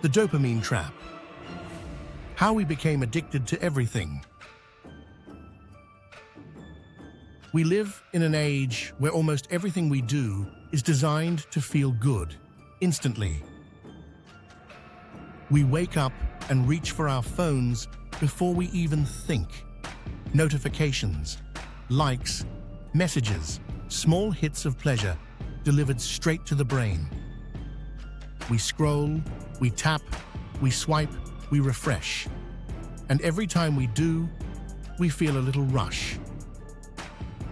The dopamine trap. How we became addicted to everything. We live in an age where almost everything we do is designed to feel good, instantly. We wake up and reach for our phones before we even think. Notifications, likes, messages, small hits of pleasure delivered straight to the brain. We scroll, we tap, we swipe, we refresh. And every time we do, we feel a little rush.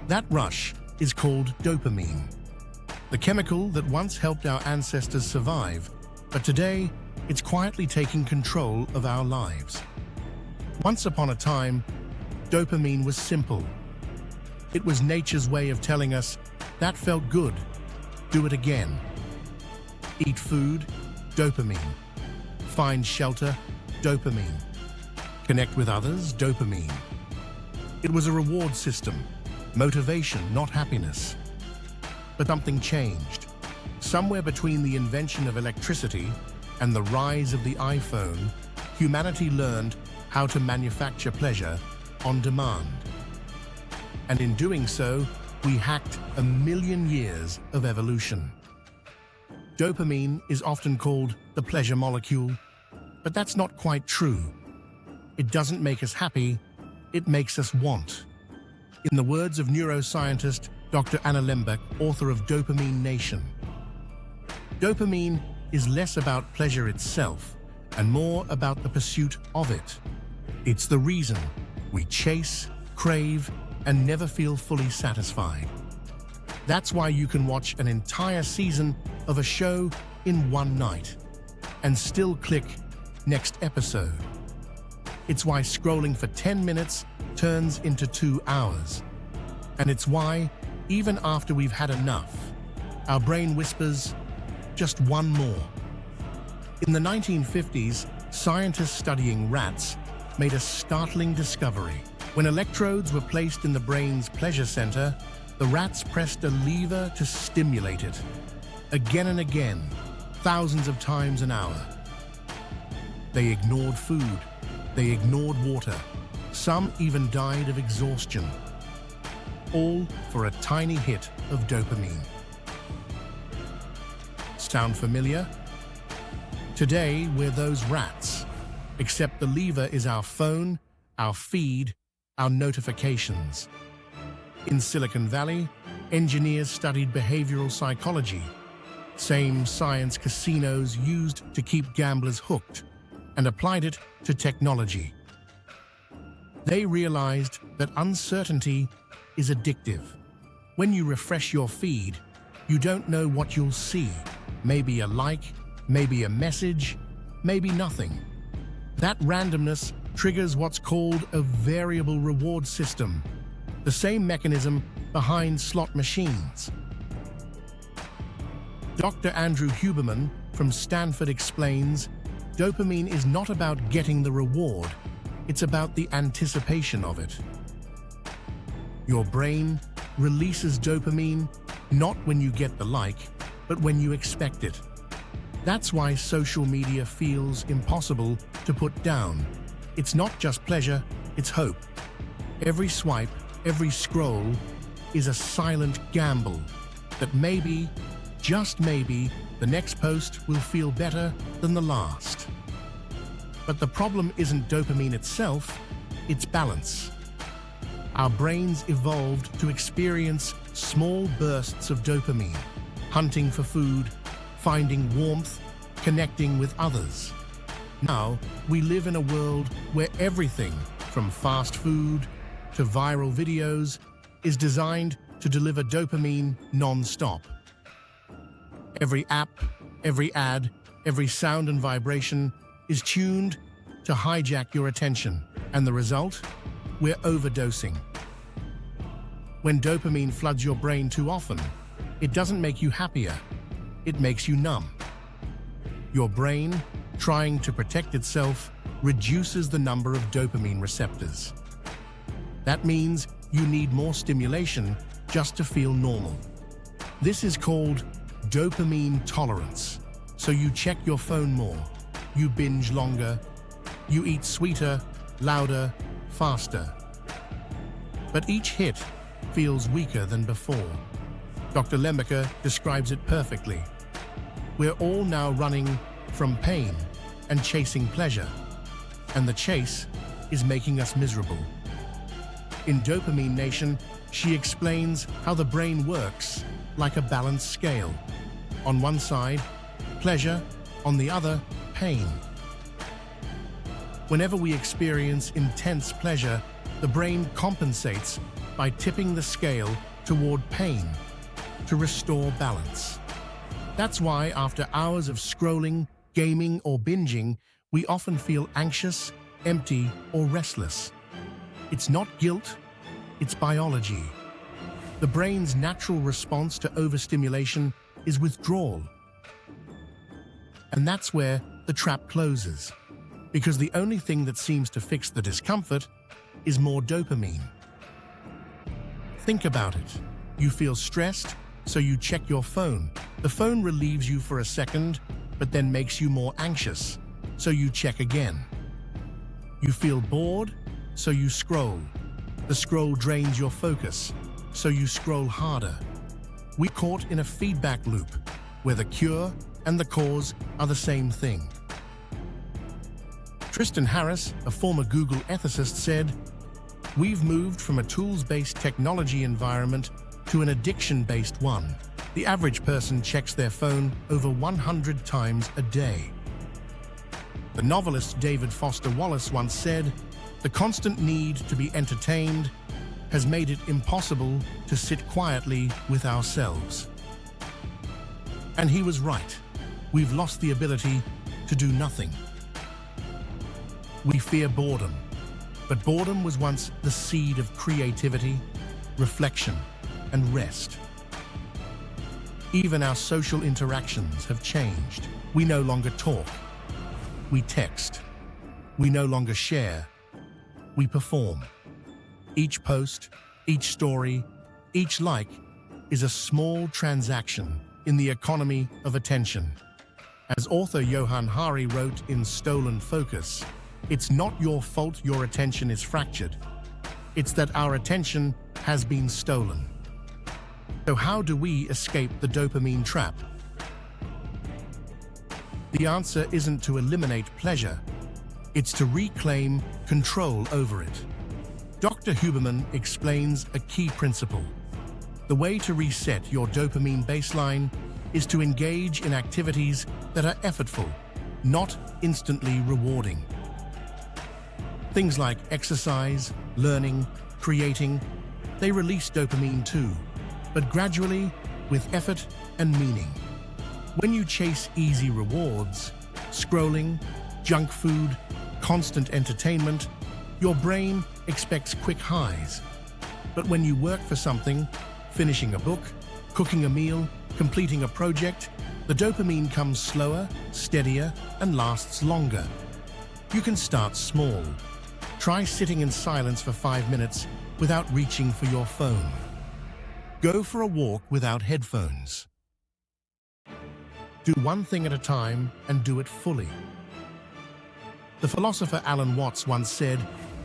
That rush is called dopamine, the chemical that once helped our ancestors survive, but today it's quietly taking control of our lives. Once upon a time, dopamine was simple. It was nature's way of telling us, that felt good, do it again. Eat food, dopamine. Find shelter, dopamine. Connect with others, dopamine. It was a reward system, motivation, not happiness. But something changed. Somewhere between the invention of electricity and the rise of the iPhone, humanity learned how to manufacture pleasure on demand. And in doing so, we hacked 1,000,000 years of evolution. Dopamine is often called the pleasure molecule, but that's not quite true. It doesn't make us happy, it makes us want. In the words of neuroscientist Dr. Anna Lembeck, author of Dopamine Nation, dopamine is less about pleasure itself and more about the pursuit of it. It's the reason we chase, crave, and never feel fully satisfied. That's why you can watch an entire season of a show in one night and still click next episode. It's why scrolling for 10 minutes turns into 2 hours. And it's why, even after we've had enough, our brain whispers, just one more. In the 1950s, scientists studying rats made a startling discovery. When electrodes were placed in the brain's pleasure center, the rats pressed a lever to stimulate it. Again and again, thousands of times an hour. They ignored food. They ignored water. Some even died of exhaustion. All for a tiny hit of dopamine. Sound familiar? Today, we're those rats, except the lever is our phone, our feed, our notifications. In Silicon Valley, engineers studied behavioral psychology, same science casinos used to keep gamblers hooked, and applied it to technology. They realized that uncertainty is addictive. When you refresh your feed, you don't know what you'll see. Maybe a like, maybe a message, maybe nothing. That randomness triggers what's called a variable reward system, the same mechanism behind slot machines. Dr. Andrew Huberman from Stanford explains, dopamine is not about getting the reward, it's about the anticipation of it. Your brain releases dopamine not when you get the like, but when you expect it. That's why social media feels impossible to put down. It's not just pleasure, it's hope. Every swipe, every scroll is a silent gamble that maybe, just maybe, the next post will feel better than the last. But the problem isn't dopamine itself, it's balance. Our brains evolved to experience small bursts of dopamine, hunting for food, finding warmth, connecting with others. Now, we live in a world where everything, from fast food to viral videos, is designed to deliver dopamine non-stop. Every app, every ad, every sound and vibration is tuned to hijack your attention, and the result? We're overdosing. When dopamine floods your brain too often, it doesn't make you happier, it makes you numb. Your brain, trying to protect itself, reduces the number of dopamine receptors. That means you need more stimulation just to feel normal. This is called dopamine tolerance. So you check your phone more, You binge longer. You eat sweeter, louder, faster. But each hit feels weaker than before. Dr. Lembecker describes it perfectly. We're all now running from pain and chasing pleasure, and the chase is making us miserable. In Dopamine Nation, she explains how the brain works like a balanced scale. On one side, pleasure, on the other, pain. Whenever we experience intense pleasure, the brain compensates by tipping the scale toward pain to restore balance. That's why after hours of scrolling, gaming, or binging, we often feel anxious, empty, or restless. It's not guilt, it's biology. The brain's natural response to overstimulation is withdrawal. And that's where the trap closes, because the only thing that seems to fix the discomfort is more dopamine. Think about it. You feel stressed, so you check your phone. The phone relieves you for a second, but then makes you more anxious, so you check again. You feel bored, so you scroll. The scroll drains your focus, so you scroll harder. We're caught in a feedback loop, where the cure and the cause are the same thing. Tristan Harris, a former Google ethicist, said, "We've moved from a tools-based technology environment to an addiction-based one. The average person checks their phone over 100 times a day." The novelist David Foster Wallace once said, "The constant need to be entertained has made it impossible to sit quietly with ourselves." And he was right. We've lost the ability to do nothing. We fear boredom, but boredom was once the seed of creativity, reflection, and rest. Even our social interactions have changed. We no longer talk. We text. We no longer share. We perform. Each post, each story, each like is a small transaction in the economy of attention. As author Johann Hari wrote in Stolen Focus, "It's not your fault your attention is fractured. It's that our attention has been stolen." So how do we escape the dopamine trap? The answer isn't to eliminate pleasure. It's to reclaim control over it. Dr. Huberman explains a key principle. The way to reset your dopamine baseline is to engage in activities that are effortful, not instantly rewarding. Things like exercise, learning, creating, they release dopamine too, but gradually, with effort and meaning. When you chase easy rewards, scrolling, junk food, constant entertainment, your brain expects quick highs. But when you work for something, finishing a book, cooking a meal, completing a project, the dopamine comes slower, steadier, and lasts longer. You can start small. Try sitting in silence for 5 minutes without reaching for your phone. Go for a walk without headphones. Do one thing at a time and do it fully. The philosopher Alan Watts once said,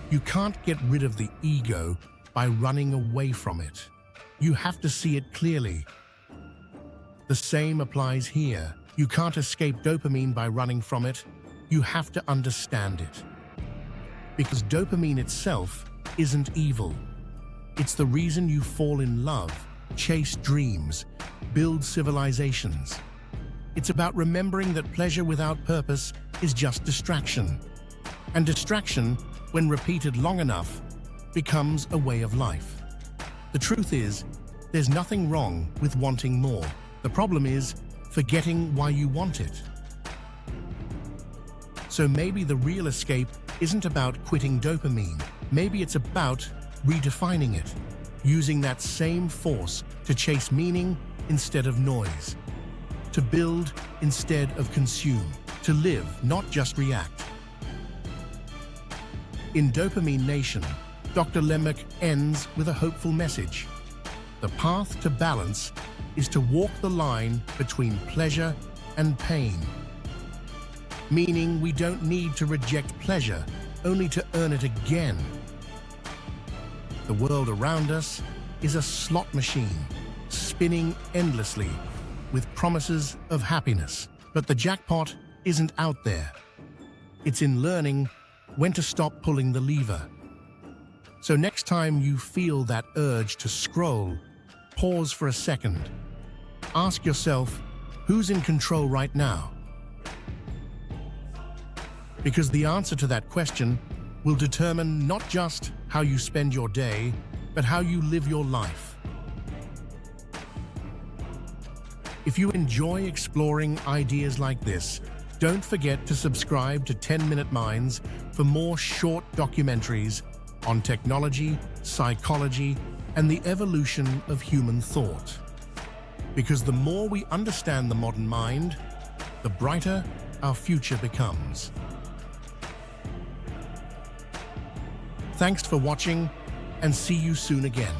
"You can't get rid of the ego by running away from it. You have to see it clearly." The same applies here. You can't escape dopamine by running from it. You have to understand it. Because dopamine itself isn't evil. It's the reason you fall in love, chase dreams, build civilizations. It's about remembering that pleasure without purpose is just distraction. And distraction, when repeated long enough, becomes a way of life. The truth is, there's nothing wrong with wanting more. The problem is forgetting why you want it. So maybe the real escape isn't about quitting dopamine. Maybe it's about redefining it, using that same force to chase meaning instead of noise, to build instead of consume, to live, not just react. In Dopamine Nation, Dr. Lembeck ends with a hopeful message. The path to balance is to walk the line between pleasure and pain. meaning we don't need to reject pleasure, only to earn it again. The world around us is a slot machine, spinning endlessly with promises of happiness. But the jackpot isn't out there. It's in learning when to stop pulling the lever. So next time you feel that urge to scroll, pause for a second. Ask yourself, who's in control right now? Because the answer to that question will determine not just how you spend your day, but how you live your life. If you enjoy exploring ideas like this, don't forget to subscribe to 10-Minute Minds for more short documentaries on technology, psychology, and the evolution of human thought. Because the more we understand the modern mind, the brighter our future becomes. Thanks for watching, and see you soon again.